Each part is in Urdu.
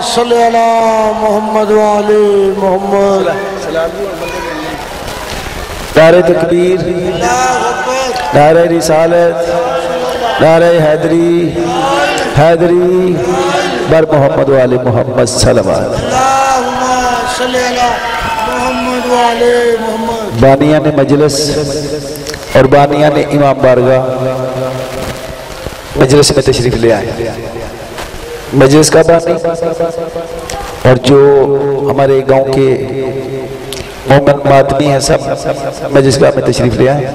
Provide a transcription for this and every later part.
صلی علی محمد وعلی محمد نعرہ تکبیر، نعرہ رسالت، نعرہ حیدری، حیدری بر محمد وعلی محمد صلوات۔ اللہم صلی علی محمد وعلی محمد۔ بانیان مجلس اور بانیان امام بارگاہ مجلس میں تشریف لے آئے۔ مجلس کا بانی اور جو ہمارے گاؤں کے مومن ماتمی ہیں سب مجلس کا میں تشریف لے آئے،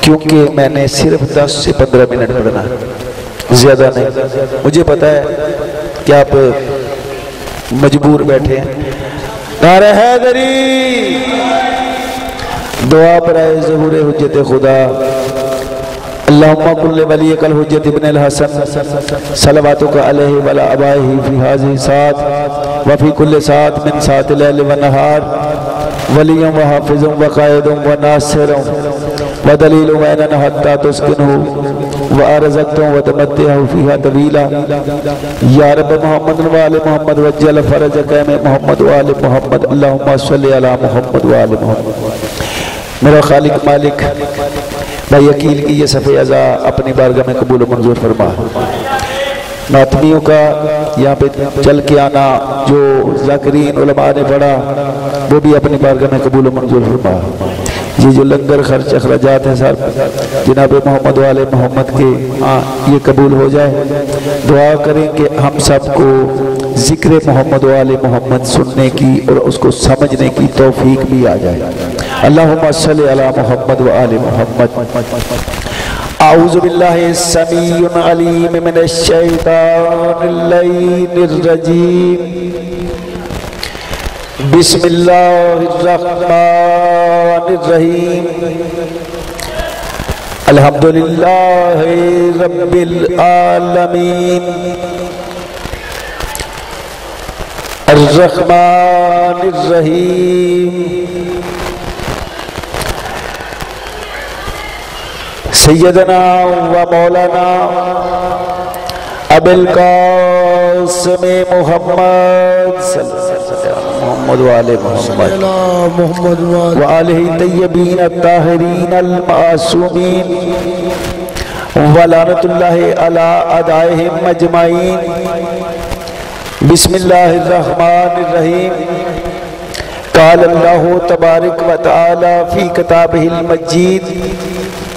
کیونکہ میں نے صرف 10 سے 15 منٹ پڑھنا، زیادہ نہیں۔ مجھے پتا ہے کہ آپ مجبور بیٹھے ہیں۔ نعرہ حیدری، دعا برائے ظہور حجت خدا۔ اللہم کل ولیک الحجت ابن الحسن صلواتک علیہ وعلی آبائہ فی ہذہ ساعت وفی کل ساعت من ساعت اللیل والنہار، ولیاں وحافظوں وقائدوں وناصروں ودلیل وینن حتی تسکنہو وارزقتوں وتمتعہو فیہا طویلا۔ یا رب محمد وآل محمد وجل فرجک میں محمد وآل محمد۔ اللہم صلی علی محمد وآل محمد۔ میرا خالق مالک بھائی عقیل کی یہ صفحہ ازا اپنی بارگاہ میں قبول و منظور فرما۔ ماتمیوں کا یہاں پہ چل کے آنا جو ذاکرین علماء نے پڑھا وہ بھی اپنی بارگاہ میں قبول و منظور فرما۔ یہ جو لنگر خرچ اخراجات ہیں سر جناب محمد والے محمد کے یہ قبول ہو جائے۔ دعا کریں کہ ہم سب کو ذکر محمد والے محمد سننے کی اور اس کو سمجھنے کی توفیق بھی آ جائے۔ اللہم صلی علی محمد وآل محمد۔ اعوذ باللہ السمیع العلیم من الشیطان اللعین الرجیم، بسم اللہ الرحمن الرحیم، الحمدللہ رب العالمین، الرحمن الرحیم، سیدنا و مولانا ابو القاسم محمد محمد وآل محمد وآلہ طیبین الطاہرین المعصومین ولعنت اللہ علی اعدائہم اجمعین۔ بسم اللہ الرحمن الرحیم۔ قال اللہ تبارک و تعالی فی کتابہ المجید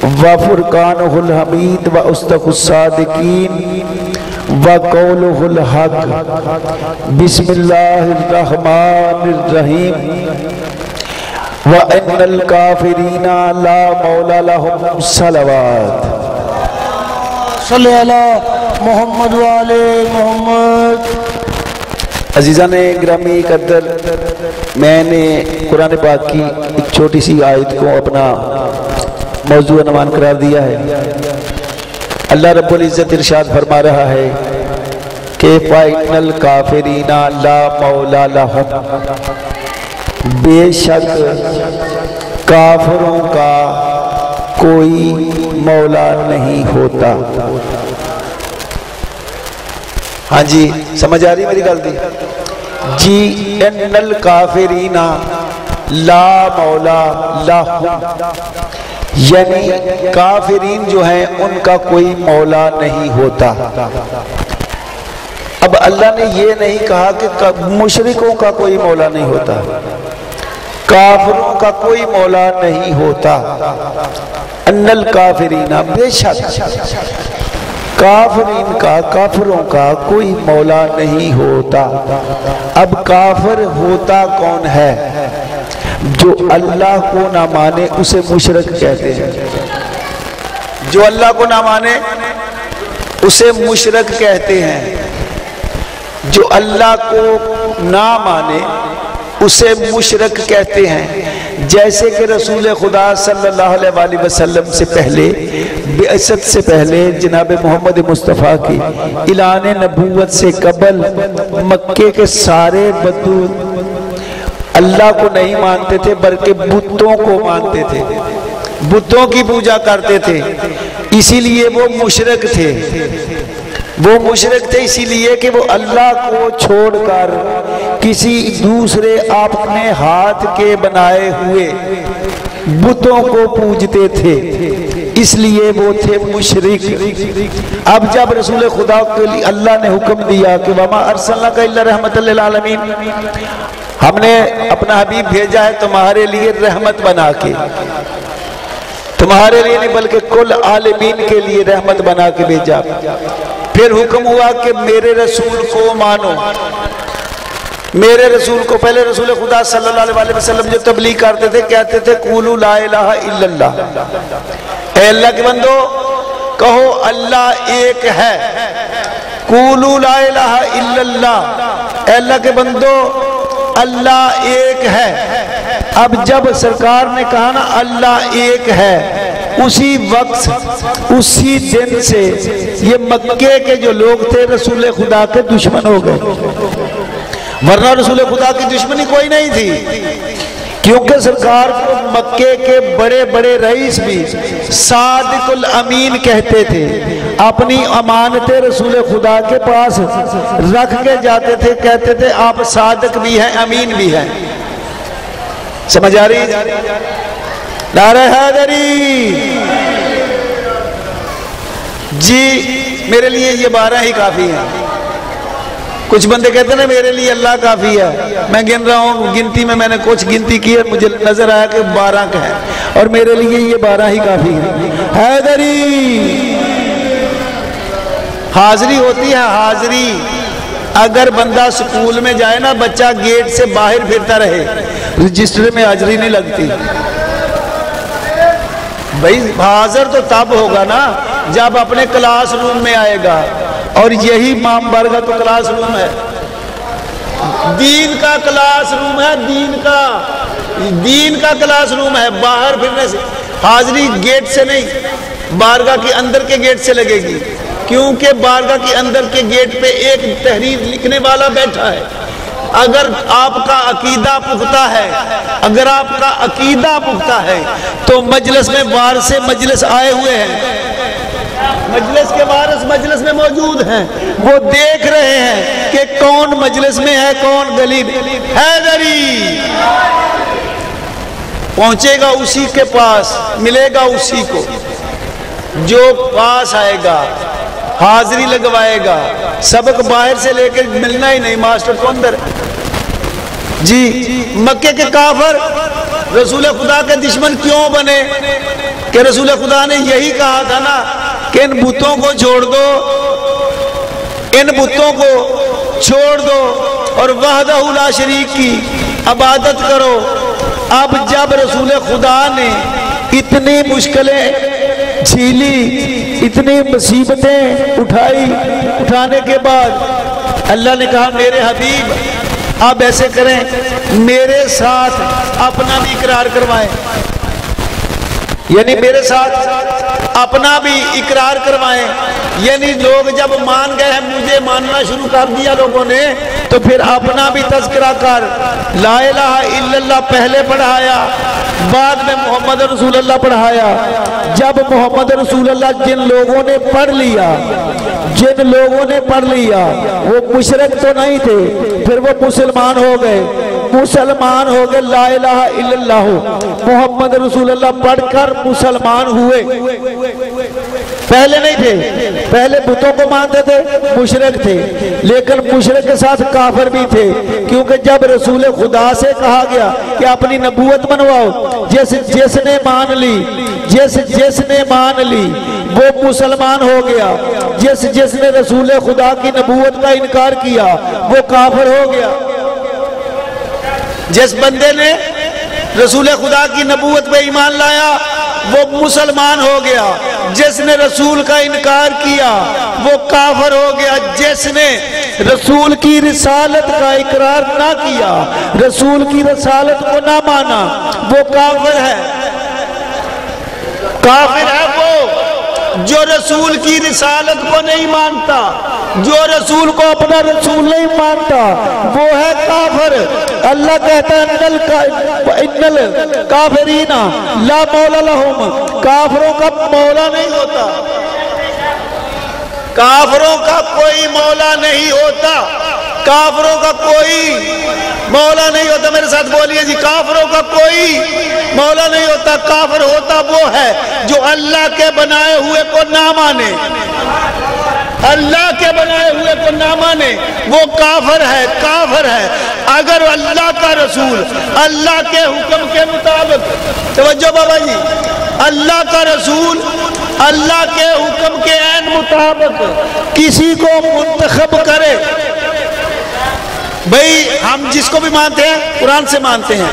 وفرقانہ الحمید واصدق الصادقین وقولہ الحق۔ بسم اللہ الرحمن الرحیم۔ وَإِنَّ الْكَافِرِينَ لَا مَوْلَى لَهُمْ صلوات۔ صلی علی محمد وعلی محمد۔ عزیزان گرامی قدر، میں نے قرآن پاک کی ایک چھوٹی سی آیت کو اپنا موضوع عنوان قرار دیا ہے۔ اللہ رب العزت ارشاد فرما رہا ہے کہ فَإِنَّ الْكَافِرِينَ لَا مَوْلَى لَهُمْ، بے شک کافروں کا کوئی مولا نہیں ہوتا۔ ہاں جی سمجھ آ رہی میری گل دی جی؟ ان الکافرین لا مولا لہم، یعنی کافرین جو ہیں ان کا کوئی مولا نہیں ہوتا۔ اب اللہ نے یہ نہیں کہا کہ مشرکوں کا کوئی مولا نہیں ہوتا، کافروں کا کوئی مولا نہیں ہوتا۔ ان الکافرین، بے شک کافرین کا، کافروں کا کوئی مولا نہیں ہوتا۔ اب کافر ہوتا کون ہے؟ جو اللہ کو نہ مانے اسے مشرک کہتے ہیں۔ جو اللہ کو نہ مانے اسے مشرک کہتے ہیں۔ جو اللہ کو نہ مانے اسے مشرک کہتے ہیں۔ جیسے کہ رسول خدا صلی اللہ علیہ وسلم سے پہلے، بعثت سے پہلے، جناب محمد مصطفیٰ کی اعلان نبوت سے قبل مکے کے سارے بدو اللہ کو نہیں مانتے تھے بلکہ بتوں کو مانتے تھے، بتوں کی پوجا کرتے تھے، اسی لیے وہ مشرک تھے۔ وہ مشرک تھے اسی لیے کہ وہ اللہ کو چھوڑ کر کسی دوسرے اپنے ہاتھ کے بنائے ہوئے بتوں کو پوجتے تھے، اس لیے وہ تھے مشرک۔ اب جب رسول خدا کے لیے اللہ نے حکم دیا کہ وَمَا أَرْسَلْنَاكَ إِلَّا رَحْمَةً لِلْعَالَمِينَ، ہم نے اپنا حبیب بھیجا ہے تمہارے لیے رحمت بنا کے، تمہارے لیے نہیں بلکہ کل عالمین کے لیے رحمت بنا کے بھیجا۔ پھر حکم ہوا کہ میرے رسول کو مانو، میرے رسول کو۔ پہلے رسول خدا صلی اللہ علیہ وسلم جو تبلیغ کرتے تھے کہتے تھے قولوا لا الہ الا اللہ، اے اللہ کے بندو کہو اللہ ایک ہے، قولوا لا الہ الا اللہ، اے اللہ کے بندو اللہ ایک ہے۔ اب جب سرکار نے کہا نا اللہ ایک ہے، اسی وقت اسی دن سے یہ مکے کے جو لوگ تھے رسول خدا کے دشمن ہو گئے، ورنہ رسول خدا کی دشمنی کوئی نہیں تھی، کیونکہ سرکار کو مکے کے بڑے بڑے رئیس بھی صادق الامین کہتے تھے، اپنی امانتیں رسول خدا کے پاس رکھ کے جاتے تھے، کہتے تھے آپ صادق بھی ہیں امین بھی ہیں۔ سمجھ آ رہی؟ نعرہ حیدری جی، میرے لیے یہ 12 ہی کافی ہیں۔ کچھ بندے کہتے ہیں نا میرے لیے اللہ کافی ہے، میں گن رہا ہوں، گنتی میں نے کچھ گنتی کی ہے، مجھے نظر آیا کہ 12 کا ہے، اور میرے لیے یہ 12 ہی کافی ہے۔ حیدری حاضری ہوتی ہے، حاضری۔ اگر بندہ سکول میں جائے نا، بچہ گیٹ سے باہر پھرتا رہے، رجسٹر میں حاضری نہیں لگتی۔ بھائی حاضر تو تب ہوگا نا جب اپنے کلاس روم میں آئے گا، اور یہی مام برگا تو کلاس روم ہے، دین کا کلاس روم ہے، دین کا کلاس روم ہے۔ باہر پھرنے سے حاضری گیٹ سے نہیں، بارگاہ کے اندر کے گیٹ سے لگے گی، کیونکہ بارگاہ کے اندر کے گیٹ پہ ایک تحریر لکھنے والا بیٹھا ہے۔ اگر آپ کا عقیدہ پختہ ہے، اگر آپ کا عقیدہ پختہ ہے تو مجلس میں باہر سے مجلس آئے ہوئے ہیں، مجلس کے وارث مجلس میں موجود ہیں، وہ دیکھ رہے ہیں کہ کون مجلس میں ہے کون گلی میں۔ حیدری پہنچے گا اسی کے پاس، ملے گا اسی کو جو پاس آئے گا، حاضری لگوائے گا۔ سبق باہر سے لے کے ملنا ہی نہیں، ماسٹر کو اندر۔ جی مکے کے کافر رسول خدا کے دشمن کیوں بنے؟ کہ رسول خدا نے یہی کہا تھا نا کہ ان بتوں کو چھوڑ دو، ان بتوں کو چھوڑ دو اور وحدہ لا شریک کی عبادت کرو۔ اب جب رسول خدا نے اتنی مشکلیں جھیلی، اتنی مصیبتیں اٹھانے کے بعد اللہ نے کہا میرے حبیب آپ ایسے کریں، میرے ساتھ اپنا بھی اقرار کروائیں، یعنی میرے ساتھ اپنا بھی اقرار کروائیں۔ یعنی لوگ جب مان گئے ہیں، مجھے ماننا شروع کر دیا لوگوں نے، تو پھر اپنا بھی تذکرہ کر، لا الہ الا اللہ پہلے پڑھایا، بعد میں محمد رسول اللہ پڑھایا۔ جب محمد رسول اللہ جن لوگوں نے پڑھ لیا وہ مشرک تو نہیں تھے، پھر وہ مسلمان ہو گئے، لا الہ الا اللہ محمد رسول اللہ پڑھ کر مسلمان ہوئے۔ پہلے نہیں تھے، پہلے بتوں کو مانتے تھے، مشرک تھے، لیکن مشرک کے ساتھ کافر بھی تھے، کیونکہ جب رسول خدا سے کہا گیا کہ اپنی نبوت منواؤ، جس نے مان لی وہ مسلمان ہو گیا، جس نے رسول خدا کی نبوت کا انکار کیا وہ کافر ہو گیا۔ جس بندے نے رسول خدا کی نبوت پہ ایمان لایا وہ مسلمان ہو گیا، جس نے رسول کا انکار کیا وہ کافر ہو گیا، جس نے رسول کی رسالت کا اقرار نہ کیا، رسول کی رسالت کو نہ مانا، وہ کافر ہے۔ کافر ہے وہ جو رسول کی رسالت کو نہیں مانتا، جو رسول کو اپنا رسول نہیں مانتا، وہ ہے کافر۔ اللہ کہتا ہے ان الکافرین لا مولا لہم، کافروں کا مولا نہیں ہوتا۔ کافروں کا کوئی مولا نہیں ہوتا، کافروں کا کوئی مولا نہیں ہوتا. میرے ساتھ بولیے جی، کافروں کا کوئی مولا نہیں ہوتا. کافر ہوتا وہ ہے جو اللہ کے بنائے ہوئے کو نہ مانے، اللہ کے بنائے ہوئے کو نہ مانے، وہ کافر ہے، کافر ہے. اگر اللہ کا رسول اللہ کے حکم کے مطابق، توجہ بابا جی، اللہ کا رسول اللہ کے حکم کے عین مطابق کسی کو منتخب کرے، بھئی ہم جس کو بھی مانتے ہیں قرآن سے مانتے ہیں،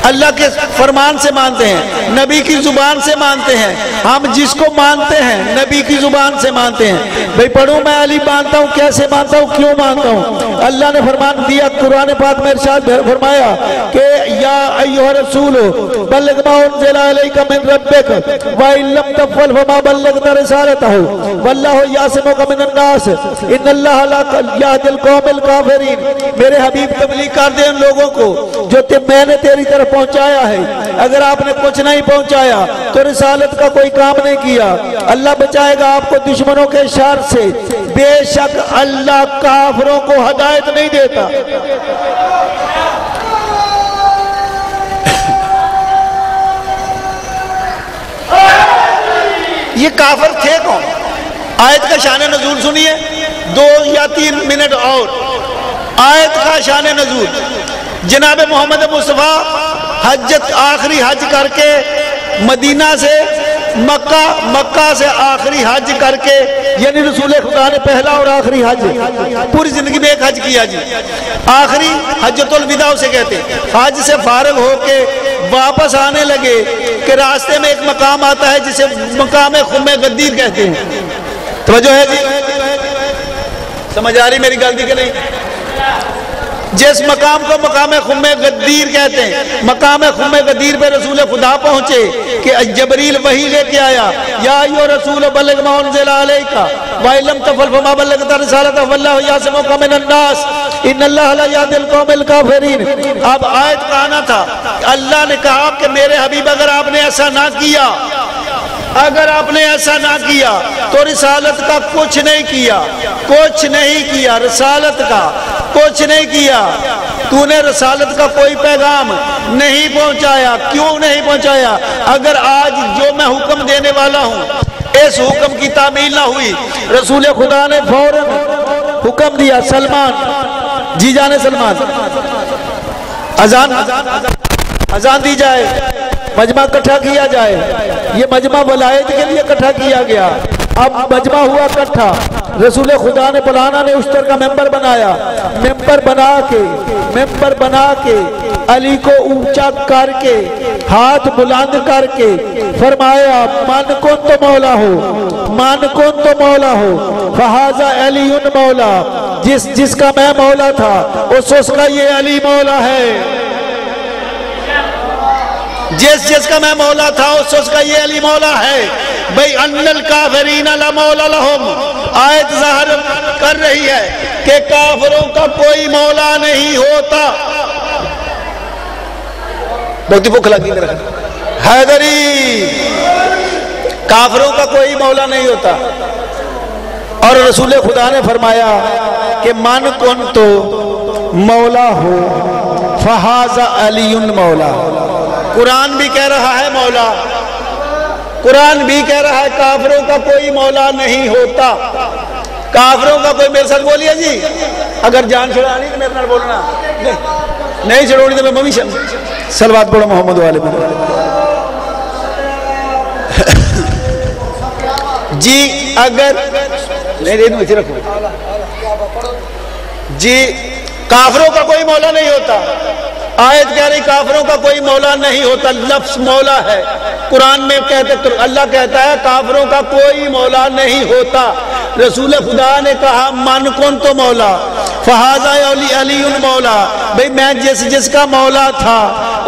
اللہ کے فرمان سے مانتے ہیں، نبی کی زبان سے مانتے ہیں. ہم جس کو مانتے ہیں نبی کی زبان سے مانتے ہیں. بھئی پڑھوں میں علی مانتا ہوں، کیسے مانتا ہوں، کیوں مانتا ہوں؟ اللہ نے فرمان دیا قرآن پاک میں ارشاد فرمایا کہ یا ایھا الرسول بلغ ما انزل الیک من ربک وان لم تفعل فما بلغت رسالتہ واللہ یعصمک من الناس ان اللہ لا یہدی القوم الکافرین. میرے حبیب تبلیغ کر دے ان لوگوں کو جو میں نے تیری طرف پہنچایا ہے. اگر آپ نے کچھ نہیں پہنچایا تو رسالت کا کوئی کام نہیں کیا. اللہ بچائے گا آپ کو دشمنوں کے شر سے. بے شک اللہ کافروں کو ہدایت نہیں دیتا. یہ کافر تھے کون؟ آیت کا شان نزول سنیے، 2 یا 3 منٹ اور. آیت کا شان نزول، جناب محمد مصطفیٰ حجت آخری حج کر کے مدینہ سے مکہ، مکہ سے آخری حج کر کے، یعنی رسول خدا نے پہلا اور آخری حج پوری زندگی میں ایک حج کیا جی. آخری حجۃ الوداع اسے کہتے ہیں. حج سے فارغ ہو کے واپس آنے لگے کہ راستے میں ایک مقام آتا ہے جسے مقام خم غدیر کہتے ہیں. توجہ ہے جی، سمجھ آ رہی میری غلطی کہ نہیں؟ جس مقام کو مقام خم غدیر کہتے ہیں، مقام خم غدیر پہ رسول خدا پہنچے کہ جبریل وحی لے کے آیا، یا ایھا الرسول بلغ ما انزل الیک وان لم تفعل فما بلغت رسالتہ واللہ یعصمک من الناس ان اللہ لا یہدی القوم الکافرین. اب آیت کا آنا تھا، اللہ نے کہا کہ میرے حبیب اگر آپ نے ایسا نہ کیا، اگر آپ نے ایسا نہ کیا تو رسالت کا کچھ نہیں کیا، کچھ نہیں کیا، رسالت کا کچھ نہیں کیا. تو نے رسالت کا کوئی پیغام نہیں پہنچایا. کیوں نہیں پہنچایا؟ اگر آج جو میں حکم دینے والا ہوں اس حکم کی تعمیل نہ ہوئی، رسول خدا نے فوراً حکم دیا، سلمان جی جانے سلمان اذان دی جائے، مجمع اکٹھا کیا جائے. یہ مجمع ولایت کے لیے اکٹھا کیا گیا. اب مجمع ہوا اکٹھا، رسول خدا نے بلانا نے اشتر کا ممبر بنایا. ممبر بنا کے علی کو اونچا کر کے ہاتھ بلند کر کے فرمایا من کن تو مولا ہو، من کن تو مولا ہو فہذا علی مولا. جس کا میں مولا تھا اس کا یہ علی مولا ہے. جس کا میں مولا تھا اس کا یہ علی مولا ہے. بھئی ان الکافرین لا مولا لہم، آیت ظاہر کر رہی ہے کہ کافروں کا کوئی مولا نہیں ہوتا. بہت ہی بھوک لگی میرا حیدری، کافروں کا کوئی مولا نہیں ہوتا. اور رسول خدا نے فرمایا کہ من کن تو مولا ہو فہذا علی مولا. قرآن بھی کہہ رہا ہے مولا، قرآن بھی کہہ رہا ہے کافروں کا کوئی مولا نہیں ہوتا. کافروں کا کوئی، میرے ساتھ بولیے جی، اگر جان چھڑانی تو میرے ساتھ بولنا، نہیں چھڑونی تو میں ممی صلوات پڑھو محمد والے جی. اگر نہیں رکھو جی، کافروں کا کوئی مولا نہیں ہوتا. آیت کہہ رہی کافروں کا کوئی مولا نہیں ہوتا. لفظ مولا ہے قرآن میں کہتے، اللہ کہتا ہے کافروں کا کوئی مولا نہیں ہوتا. رسول خدا نے کہا من کن تو مولا فہذا علی مولا. بھئی میں جس کا مولا تھا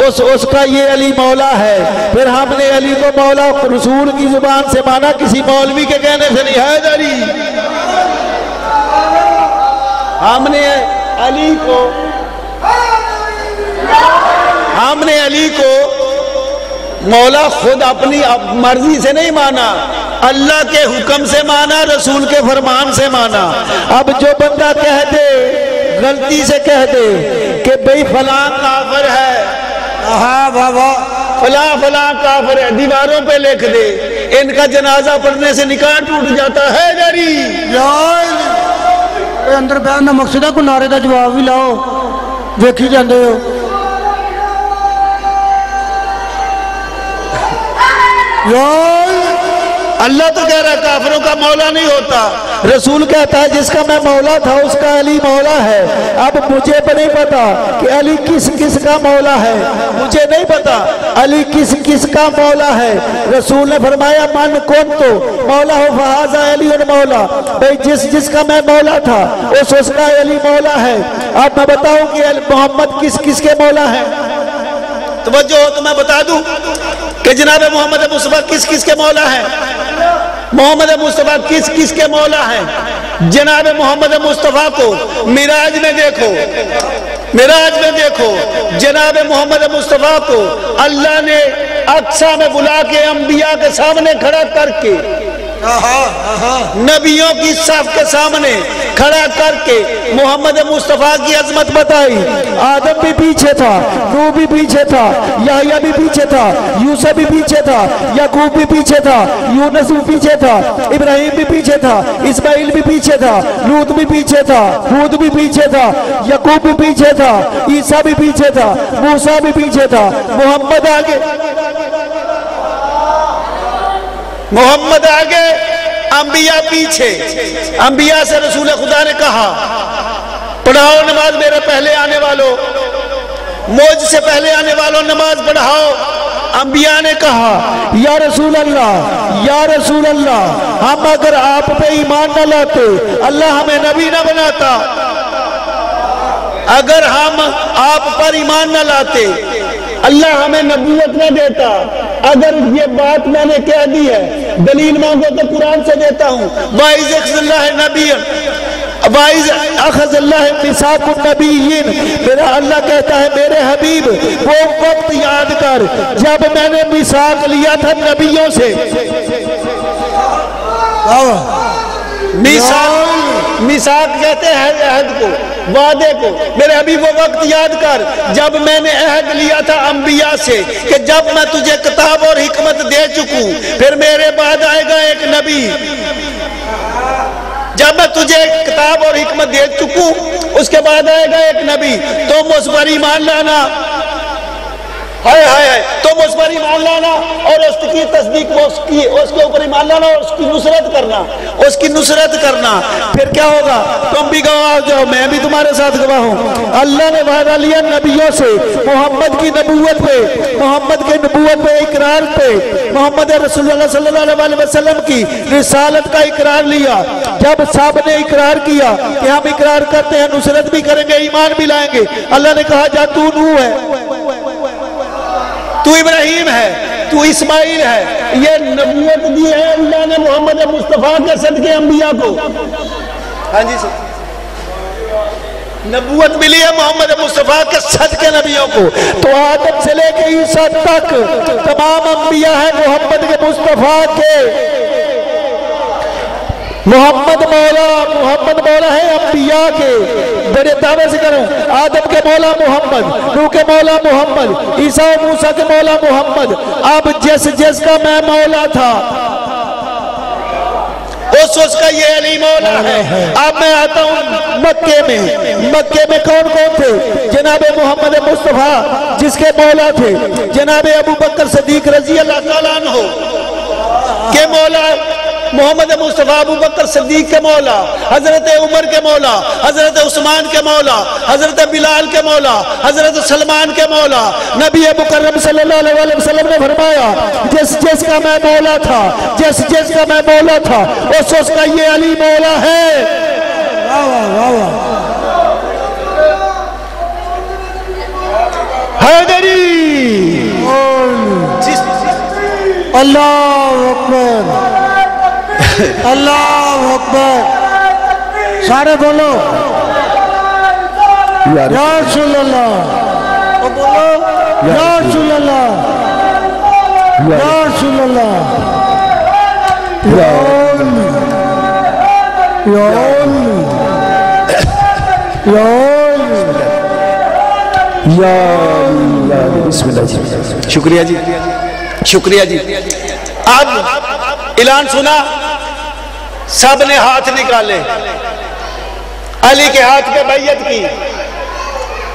اس کا یہ علی مولا ہے. پھر ہم نے علی کو مولا رسول کی زبان سے مانا، کسی مولوی کے کہنے سے نہیں. حیدری، ہم نے علی کو مولا خود اپنی مرضی سے نہیں مانا. اللہ کے حکم سے مانا، رسول کے فرمان سے مانا۔ اب جو بندہ کہہ دے، غلطی سے کہہ دے کہ بھئی فلاں کافر ہے، فلاں کافر ہے، دیواروں پہ لکھ دے، ان کا جنازہ پڑھنے سے نکاح ٹوٹ جاتا ہے جاری۔ اندر بہن دا مقصد ہے کو نعرے دا جواب بھی لاؤ، دیکھی جاندے ہو۔ اللہ تو کہہ رہا ہے کافروں کا مولا نہیں ہوتا، رسول کہتا ہے جس کا میں مولا تھا اس کا علی مولا ہے۔ اب مجھے نہیں پتا کہ علی کس کس کا مولا ہے، مجھے نہیں پتا علی کس کس کا مولا ہے۔ رسول نے فرمایا من کون تو مولا ہو فہذا علی مولا، بھئی جس جس کا میں مولا تھا اس کا علی مولا ہے۔ اب میں بتاؤں کہ محمد کس کس کے مولا ہے؟ توجہ ہو تو میں بتا دوں کہ جناب محمد مصطفیٰ کس کس کے مولا ہیں۔ محمد مصطفیٰ کس کس کے مولا ہیں؟ جناب محمد مصطفیٰ کو معراج میں دیکھو، معراج میں دیکھو جناب محمد مصطفیٰ کو اللہ نے اقصیٰ میں بلا کے انبیاء کے سامنے کھڑا کر کے، نبیوں کی صف کے سامنے کھڑا کر کے محمد مصطفیٰ کی عظمت بتائی۔ آدم بھی پیچھے تھا، نوح بھی پیچھے تھا، یحییٰ بھی پیچھے تھا، یوسف بھی پیچھے تھا، یعقوب بھی پیچھے تھا، یونس بھی پیچھے تھا، ابراہیم بھی پیچھے تھا، اسماعیل بھی پیچھے تھا، لوط بھی پیچھے تھا، ہود بھی پیچھے تھا، یعقوب بھی پیچھے تھا، عیسیٰ بھی پیچھے تھا، موسیٰ بھی پیچھے تھا، محمد آگے، محمد آگے، انبیاء پیچھے۔ انبیاء سے رسول خدا نے کہا پڑھاؤ نماز میرے پہلے آنے والوں، مجھ سے پہلے آنے والوں نماز پڑھاؤ۔ انبیاء نے کہا یا رسول اللہ، یا رسول اللہ، ہم اگر آپ پہ ایمان نہ لاتے اللہ ہمیں نبی نہ بناتا، اگر ہم آپ پر ایمان نہ لاتے اللہ ہمیں نبوت نہ دیتا۔ اگر یہ بات میں نے کہہ دی ہے، دلیل مانگو تو قرآن سے دیتا ہوں۔ وَإِذْ أَخَذَ اللَّهُ النَّبِيَّ وَإِذْ أَخَذَ اللَّهُ مِيثَاقَ النَّبِيِّينَ، میرا اللہ کہتا ہے میرے حبیب وہ وقت یاد کر جب میں نے میثاق لیا تھا نبیوں سے۔ میثاق کہتے ہیں عہد کو، وعدے کو۔ میرے حبیب وہ وقت یاد کر جب میں نے عہد لیا تھا انبیاء سے کہ جب میں تجھے کتاب اور حکمت دے چکوں پھر میرے بعد آئے گا ایک نبی۔ جب میں تجھے کتاب اور حکمت دے چکوں اس کے بعد آئے گا ایک نبی، تم اس پر ایمان لانا، تم اس پر ایمان لانا اور اس کی تصدیق، اس کے اوپر ایمان لانا اور اس کی نصرت کرنا، اس کی نصرت کرنا۔ پھر کیا ہوگا؟ تم بھی گواہ جاؤ، میں بھی تمہارے ساتھ گواہ ہوں۔ اللہ نے وعدہ لیا نبیوں سے محمد کی نبوت پہ، محمد کے نبوت پہ اقرار پہ، محمد رسول اللہ صلی اللہ علیہ وسلم کی رسالت کا اقرار لیا۔ جب سب نے اقرار کیا کہ ہم اقرار کرتے ہیں، نصرت بھی کریں گے، ایمان بھی لائیں گے، اللہ نے کہا جا تو نوح ہے، تو ابراہیم ہے، تو اسماعیل ہے۔ یہ نبوت دی ہے اللہ نے محمد مصطفیٰ کے صدقے انبیاء کو۔ ہاں جی سر، نبوت ملی ہے محمد مصطفیٰ کے صدقے نبیوں کو۔ تو آدم سے لے کے عیسیٰ تک تمام انبیاء ہیں محمد کے مصطفیٰ کے۔ محمد مولا ہے انبیاء کے۔ بڑے دعوے سے کروں، آدم کے مولا محمد، نوح کے مولا محمد، عیسیٰ و موسیٰ کے مولا محمد۔ اب جس کا میں مولا تھا اس کا یہ علی مولا ہے۔ اب میں آتا ہوں مکے میں کون کون تھے؟ جناب محمد مصطفیٰ جس کے مولا تھے جناب ابو بکر صدیق رضی اللہ تعالیٰ عنہ کے مولا، محمد مصطفیٰ ابو بکر صدیق کے مولا، حضرت عمر کے مولا، حضرت عثمان کے مولا، حضرت بلال کے مولا، حضرت سلمان کے مولا۔ نبی مکرم صلی اللہ علیہ وسلم نے فرمایا جس کا میں مولا تھا، جس کا میں مولا تھا اس کا یہ علی مولا ہے۔ حیدری اللہ اکبر، اللہ اکبر، سارے بولو یا رسول اللہ، یا رسول اللہ، یا رسول اللہ، یا اللہ بسم اللہ جی. شکریہ جی، شکریہ جی. اب اعلان سنا، سب نے ہاتھ نکالے، علی کے ہاتھ پہ بیعت کی.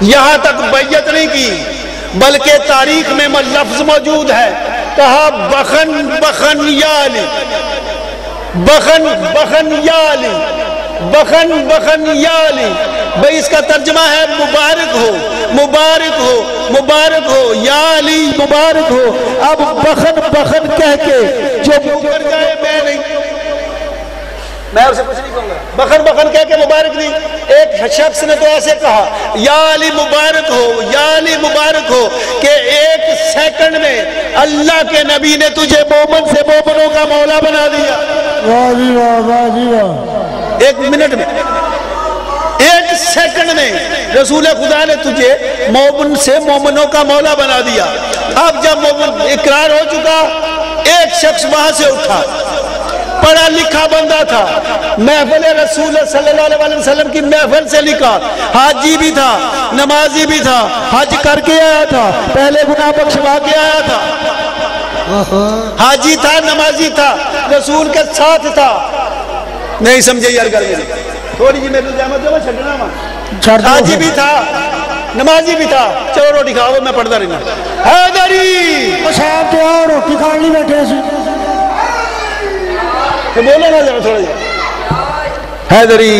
یہاں تک بیعت نہیں کی بلکہ تاریخ میں لفظ موجود ہے، کہا بخن بخن یا علی، بخن بخن یا علی، بخن بخن یا علی. بھئی اس کا ترجمہ ہے مبارک ہو، مبارک ہو، مبارک ہو یا علی، مبارک ہو. اب بخن بخن کہہ کے جو مکر جائے میں نہیں، میں اسے کچھ نہیں کہوں گا. بخن بخن کہہ کے مبارک نہیں. ایک شخص نے تو ایسے کہا یا علی مبارک ہو، یا علی مبارک ہو، کہ ایک سیکنڈ میں اللہ کے نبی نے تجھے مومن سے مومنوں کا مولا بنا دیا. واہ جی واہ، واہ جی واہ. ایک منٹ میں، ایک سیکنڈ میں رسول خدا نے تجھے مومن سے مومنوں کا مولا بنا دیا. اب جب مومن اقرار ہو چکا، ایک شخص وہاں سے اٹھا، پڑھا لکھا بندہ تھا، محفل رسول صلی اللہ علیہ وسلم کی محفل سے لکھا، حاجی بھی تھا، نمازی بھی تھا، حج کر کے آیا تھا، پہلے گناہ بخشوا کے آیا تھا، حاجی تھا، نمازی تھا، رسول کے ساتھ تھا. نہیں سمجھے یار گل میری تھوڑی جی، میرے زحمت جو میں چھڑنا ہوں. حاجی بھی تھا، نمازی بھی تھا. چلو روٹی کھاؤ، میں پڑھتا رہنا. حیدری صاحب تو آؤ روٹی کھان نہیں بیٹھے سی، بولو نا ذرا تھوڑا جی. حیدری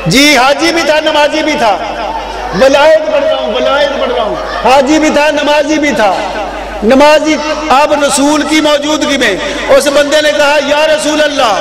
جی حاجی بھی تھا، نمازی بھی تھا. ولایت پڑھ رہا ہوں، ولایت پڑھ رہا ہوں. حاجی بھی تھا، نمازی بھی تھا. نمازی اب رسول کی موجودگی میں اس بندے نے کہا یا رسول اللہ،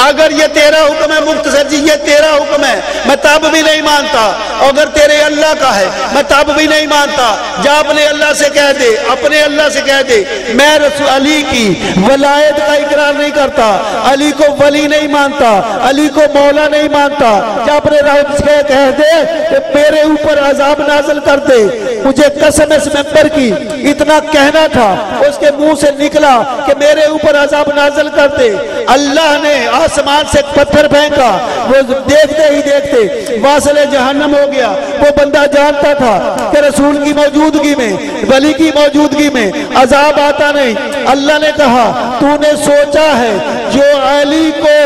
اگر یہ تیرا حکم ہے مختصر جی، یہ تیرا حکم ہے، میں تب بھی نہیں مانتا. اگر تیرے اللہ کا ہے میں تب بھی نہیں مانتا. جا اپنے اللہ سے کہہ دے، اپنے اللہ سے کہہ دے میں رسول علی کی ولایت کا اقرار نہیں کرتا، علی کو ولی نہیں مانتا، علی کو مولا نہیں مانتا. جا اپنے رب سے کہہ دے کہ میرے اوپر عذاب نازل کر دے. مجھے قسم اس ممبر کی اتنا کہنا تھا، اس کے منہ سے نکلا کہ میرے اوپر عذاب نازل کر دے. اللہ نے آسمان سے پتھر پھینکا، وہ دیکھتے ہی دیکھتے واصل جہنم ہو گیا. وہ بندہ جانتا تھا کہ رسول کی موجودگی میں، ولی کی موجودگی میں عذاب آتا نہیں. اللہ نے کہا تو نے سوچا ہے جو علی کو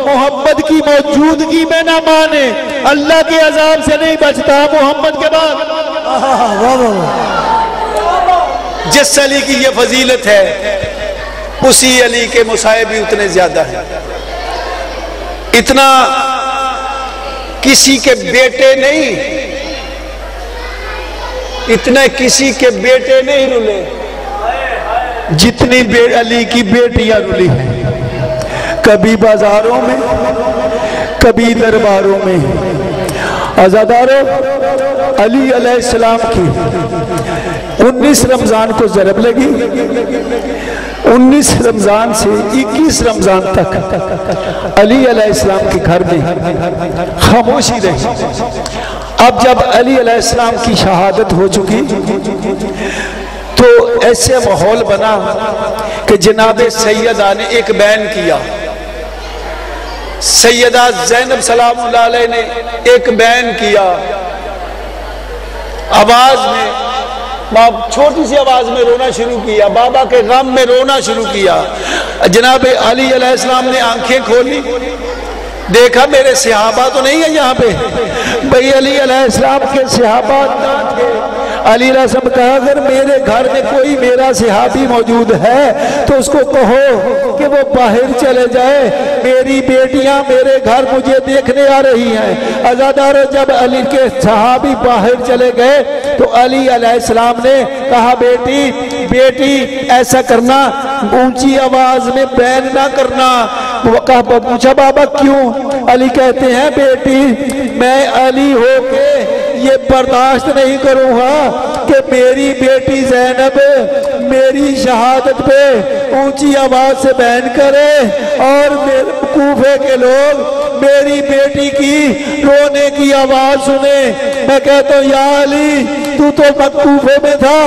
محمد کی موجودگی میں نہ مانے اللہ کے عذاب سے نہیں بچتا محمد کے بعد. جس علی کی یہ فضیلت ہے اسی علی کے مصائب بھی اتنے زیادہ ہیں. اتنا کسی کے بیٹے نہیں، اتنے کسی کے بیٹے نہیں رولے جتنی علی کی بیٹیاں رولی ہیں. کبھی بازاروں میں، کبھی درباروں میں. عزاداروں، علی علیہ السلام کی 19 رمضان کو ضرب لگی. 19 رمضان سے 21 رمضان تک علی علیہ السلام کے گھر میں خاموشی رہی. اب جب علی علیہ السلام کی شہادت ہو چکی تو ایسے ماحول بنا کہ جناب سیدہ نے ایک بیان کیا. سیدہ زینب سلام اللہ علیہ نے ایک بیان کیا، آواز میں، چھوٹی سی آواز میں رونا شروع کیا، بابا کے غم میں رونا شروع کیا. جناب علی علیہ السلام نے آنکھیں کھولی، دیکھا میرے صحابہ تو نہیں ہیں یہاں پہ. بھئی علی علیہ السلام کے صحابہ نہ تھے. علی علیہ السلام کہا اگر میرے گھر میں کوئی میرا صحابی موجود ہے تو اس کو کہو کہ وہ باہر چلے جائے، میری بیٹیاں میرے گھر مجھے دیکھنے آ رہی ہیں. عزاداروں، جب علی کے صحابی باہر چلے گئے تو علی علیہ السلام نے کہا بیٹی ایسا کرنا، اونچی آواز میں بیان نہ کرنا. پوچھا بابا کیوں؟ علی کہتے ہیں بیٹی میں علی ہو کے یہ برداشت نہیں کروں گا کہ میری بیٹی زینب میری شہادت پہ اونچی آواز سے بیان کرے اور کوفے کے لوگ میری بیٹی کی رونے کی آواز سنے. میں کہتا ہوں یا علی تو مکوفے میں تھا،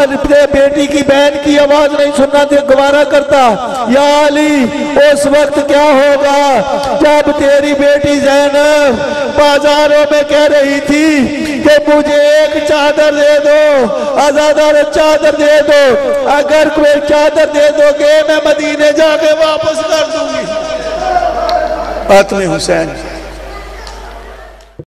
اپنے بیٹی کی بہن کی آواز نہیں سننا تھے گوارا کرتا۔ یا علی اس وقت کیا ہوگا جب تیری بیٹی زینب بازاروں میں کہہ رہی تھی کہ مجھے ایک چادر دے دو، آزادار چادر دے دو، اگر کوئی چادر دے دو گے میں مدینے جا کے واپس کر دوں گی۔ فاطمہ حسین